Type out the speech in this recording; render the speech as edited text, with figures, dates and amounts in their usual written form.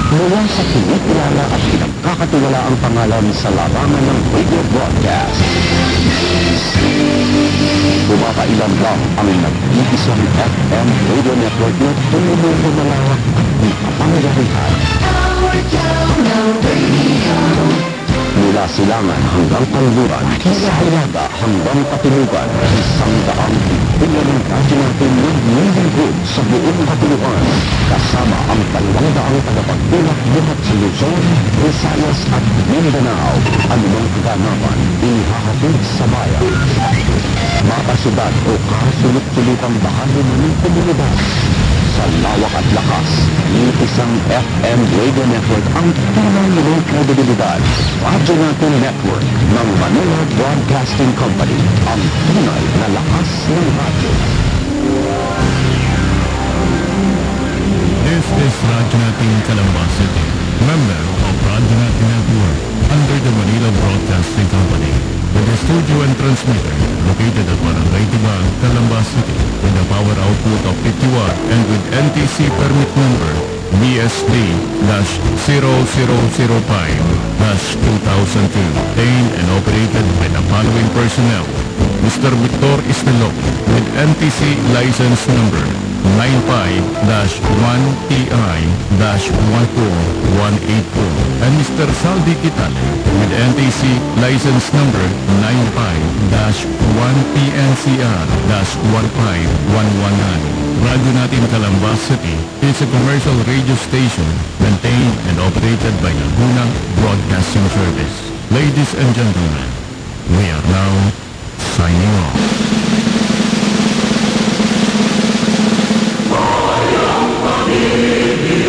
Mula sa kinikilala at pinagkakatiwalaang pangalan sa larangan ng radio broadcast. Bumabailan lang ang nag-iisang FM radio network na tumulong malawak at may kapangyarihan. Mula silangan hanggang kanluran, mula Hilaga hanggang Katimugan, 100 ng radyo natin ng nilingkod sa buong katuluan. Kasama ang 200 tagapagtulak buhat sa Luzon, Visayas at Mindanao. Anumang kaganapan, ihahatid sa bayan. Makasyudad o kasulot-sulutang bahagi ng komunidad. Sa lawak at lakas, isang FM radio network ang tunay ng kredibilidad. Radyo natin network ng Manila Broadcasting Company, ang tunay na lakas ng radyo. This is Radyo Natin Calamba City, member of Radyo Natin Network under the Manila Broadcasting Company, with a studio and transmitter located at Barangay Tibag, Calamba City, with a power output of 50 watt and with NTC permit number BSD-0005-2002, obtained and operated by the following personnel: Mr. Victor Istelok with NTC license number 95-1TI-14184 and Mr. Saldi Kitale with NTC license number 95-1PNCR-15119. Radio Natin Calamba City is a commercial radio station maintained and operated by Laguna Broadcasting Service. Ladies and gentlemen, we are now signing off. Sayang pag-ibig